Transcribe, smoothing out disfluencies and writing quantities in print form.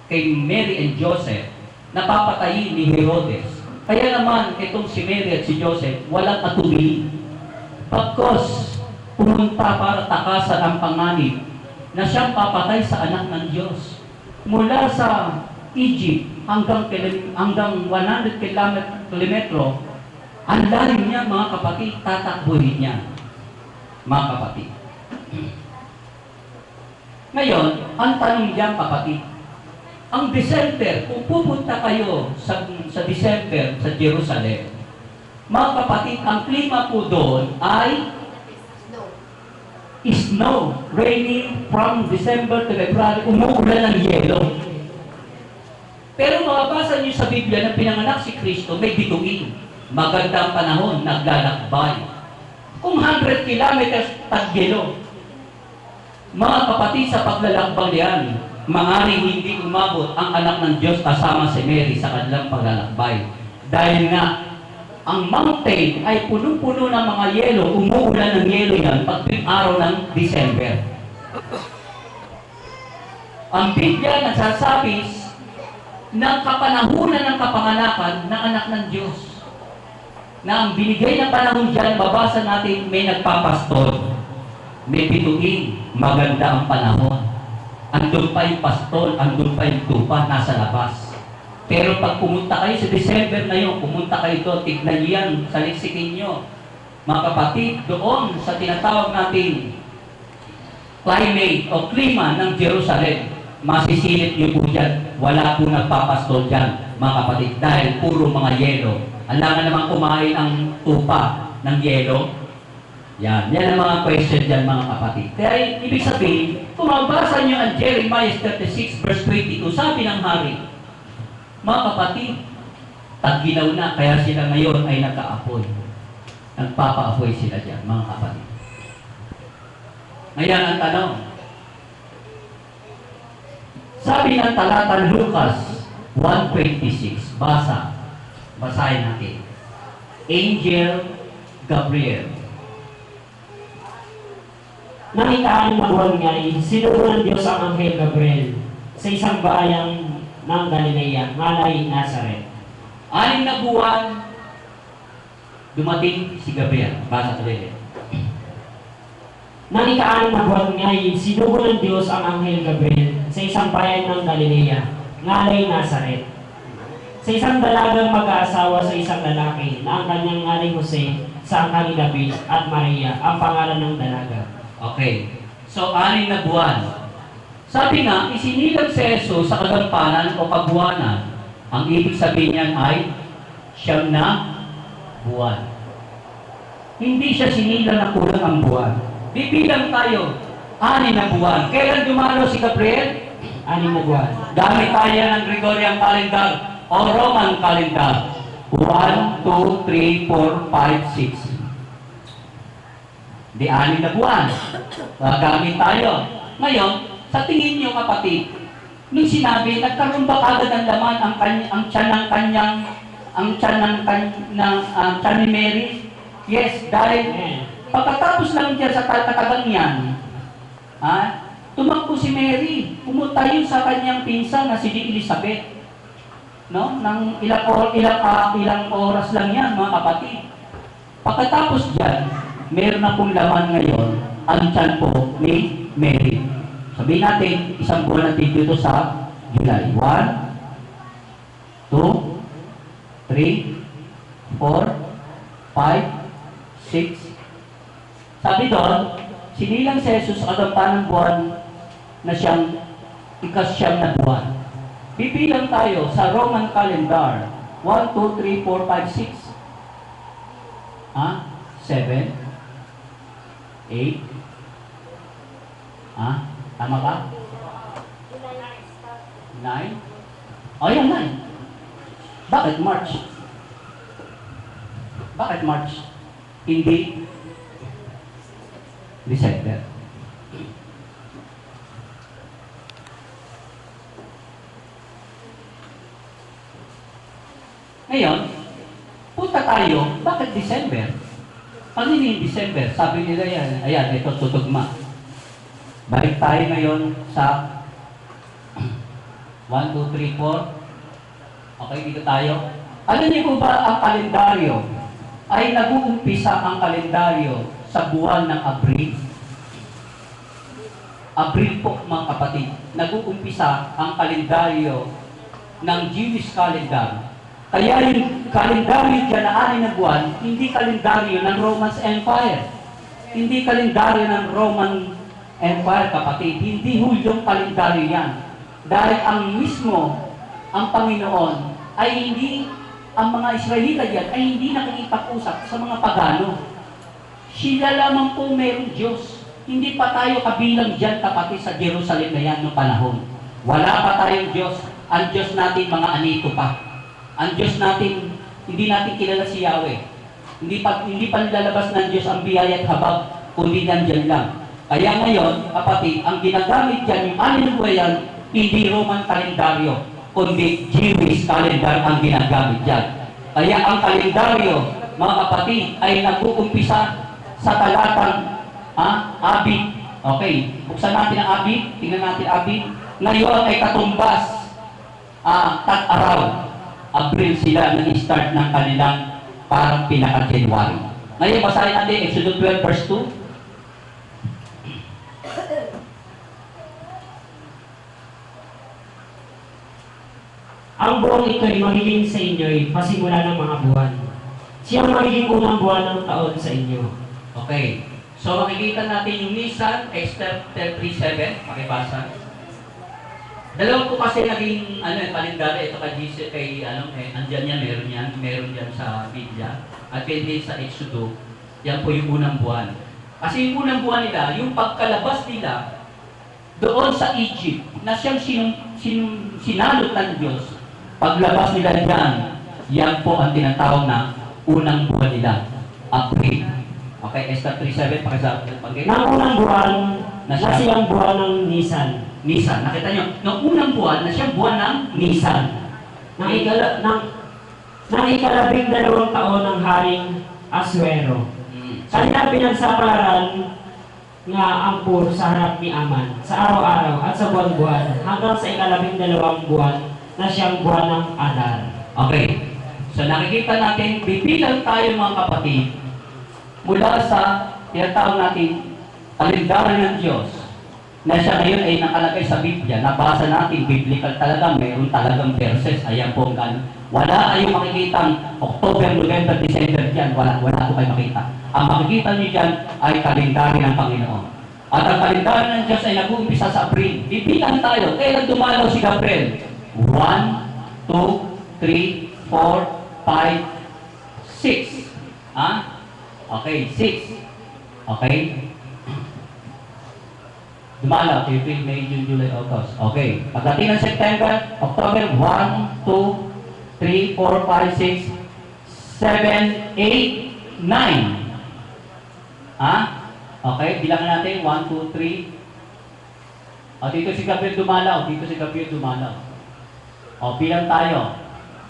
kay Mary and Joseph, napapatayin ni Herodes. Kaya naman, itong si Mary at si Joseph, walang atubili. Pagkos, pumunta para takasan ang panganib na siyang papatay sa anak ng Diyos. Mula sa Egypt hanggang 100 kilometro, ang lalim niya, mga kapatid, tatakbuhin niya. Mga kapatid. Ngayon, ang tanong diyan, kapatid, ang December, kung pupunta kayo sa December sa Jerusalem, mga kapatid, ang klima po doon ay snow, raining from December to February, umuulan ng yelo. Pero mababasa niyo sa Biblia na pinanganak si Kristo, may bituin. Magandang panahon, naglalakbay. Kung 100 kilometers, tagyelo. Mga kapatid, sa paglalakbay yan, maaaring hindi umabot ang anak ng Diyos kasama si Mary sa kanilang paglalakbay. Dahil nga, ang mountain ay punong-puno ng mga yelo, umuulan ng yelo yan pagtuwing araw ng December. Ang Biblia nagsasabi ng kapanahunan ng kapanganakan ng anak ng Diyos. Na ang binigay ng panahon dyan, babasa natin, may nagpapastol, may bituin, maganda ang panahon. Andun pa yung pastol, andun pa yung tupa, nasa labas. Pero pag pumunta kayo sa December na yun, pumunta kayo doon, tignan niyo yan, saliksikin nyo. Mga kapatid, doon sa tinatawag natin climate o klima ng Jerusalem, masisilip niyo po dyan. Wala po nagpapastol dyan, mga kapatid, dahil puro mga yelo. Alangan naman kumain ang tupa ng yelo. Yan ang mga question dyan, mga kapatid. Kaya ibig sabihin, kung mabasa niyo ang Jeremiah 36 verse 22, sabi ng hari, mga kapatid, tag-ginaw na, kaya sila ngayon ay nagka-apoy. Nagpapa-apoy sila dyan, mga kapatid. Ngayon ang tanong, sabi ng talatan Lucas 1:26, basahin natin. Angel Gabriel. Nakitaan ng buwan ngayon, sinugo ng Diyos ang Anghel Gabriel sa isang bayang ng Galilea, ngalay Nazaret. 6 na buwan, dumating si Gabriel. Basa tuloy. Nakitaan ng buwan ngayon, sinugo ng Diyos ang Anghel Gabriel sa isang bayan ng Galilea, ngalay Nazaret. Sa isang dalagang mag-aasawa sa isang lalaki na ang kanyang ngalay Jose sa angkang David at Maria, ang pangalan ng dalaga. Okay. So, 6 na buwan. Sabi nga, isinilang si Jesus sa kagampanan o kabuwanan. Ang ibig sabihin niyan ay 9 na buwan. Hindi siya sinilang na kulang ang buwan. Bibilang tayo, 6 na buwan. Kailan dumalo si Gabriel? 6 na buwan. Gamit tayo ng Gregorian calendar o Roman calendar. 1, 2, 3, 4, 5, 6. Di 6 na buwan. Gamit tayo. Ngayon, sa tingin niyo, kapatid, nung sinabi, nagkaroon ba kagad ng laman ang tiyan ng kanyang, ang tiyan ni Mary? Yes, dahil pagkatapos lang dyan sa katagang yan, tumakbo si Mary, pumunta yun sa kanyang pinsan na si Elizabeth. No? Nang ilang oras lang yan, mga kapatid. Pagkatapos dyan, meron na pong laman ngayon ang tiyan po ni Mary. Sabihin natin, isang buwan natin dito sa July. 1, 2, 3, 4, 5, 6. Sabi doon, sinilang si Jesus sa kagampanan ng buwan na siyang ika-9 na buwan. Bibilang tayo sa Roman calendar. 1, 2, 3, 4, 5, 6. 7, 8. Tama ka? 9. O, yan, 9. Bakit March? Bakit March? Hindi December. Ngayon, punta tayo, bakit December? Ano yung December? Sabi nila yan, ayan, ito tutugma. Balik tayo ngayon sa 1, 2, 3, 4. Okay, dito tayo. Alam niyo po ba ang kalendaryo ay nag-uumpisa ang kalendaryo sa buwan ng Abril? Abril po mga kapatid. Nag-uumpisa ang kalendaryo ng Jewish calendar. Kaya yung kalendaryo dyan na 6 na buwan, hindi kalendaryo ng Roman Empire. Hindi kalendaryo ng Roman Empire, kapatid. Hindi hulyong kalendaryo yan. Dahil ang Panginoon ay hindi, ang mga Israelita dyan ay hindi nakikipag-usap sa mga pagano. Sila lamang po mayroong Diyos. Hindi pa tayo kabilang dyan, kapatid, sa Jerusalem na yan noong panahon. Wala pa tayong Diyos. Ang Diyos natin, mga anito pa. Ang Diyos natin, hindi natin kilala si Yahweh. Hindi pa nilalabas ng Diyos ang biyaya at habag, kundi nandyan lang. Kaya ngayon, kapatid, ang ginagamit dyan, yung anniversary yan, hindi Roman kalendaryo, kundi Jewish calendar ang ginagamit dyan. Kaya ang kalendaryo, mga kapatid, ay nag-uumpisa sa talatang Abib. Okay, buksan natin ang Abib, tingnan natin Abib. Ngayon ay katumbas tat-araw. Abril sila nag-start ng kanilang parang pinaka-January. Ngayon, basahin natin Exodus 12 verse 2. Ang buwan ito ay magiging sa inyo'y pasimula ng mga buwan. Siyang magiging unang buwan ng taon sa inyo. Okay. So, makikita natin yung Nisan, Esther 3:7. Pakibasa. Dalawa po kasi naging kalendaryo ito kay Jesus, andyan yan, meron yan sa Biblia. At hindi sa Exodus, yan po yung unang buwan. Kasi yung unang buwan nila, yung pagkalabas nila doon sa Egypt, na siyang sinalot ng Diyos, paglabas nila dyan, yan po ang tinatawag na unang buwan nila, April. Okay, Esther 3:7, pakisabi. Nang unang buwan, na siyang buwan ng Nisan. Nisan. Nakita nyo, noong unang buwan na siyang buwan ng Nisan. Nang 12 taon ng Haring Aswero. Kanya pinagsapalaran nga ang pur sa harap ni Aman sa araw-araw at sa buwan-buwan hanggang sa 12 buwan na siyang buwan ng Adar. Okay. So nakikita natin, bibilang tayo mga kapatid mula sa tinatawag natin kalendaryo ng Diyos na siya ngayon ay nakalagay sa Biblia. Nabasa natin, biblical talaga, mayroon talagang verses. Ayan po ang gano'n. Wala kayong makikita October, November, December dyan. Wala po kayo makita. Ang makikita niyo dyan ay kalendaryo ng Panginoon. At ang kalendaryo ng Diyos ay nag-uumpisa sa April. Bibilang tayo. Kailan dumalaw si Gabriel? 1, 2, 3, 4, 5, 6. Okay, 6. Okay? Dumalaw, April, May, June, July, August. Okay. Pagdating ng September, October, 1, 2, 3, 4, 5, 6, 7, 8, 9. Okay, bilangan natin. 1, 2, 3. Dito si Gabriel dumalaw. Dito si Gabriel dumalaw. Bilang tayo.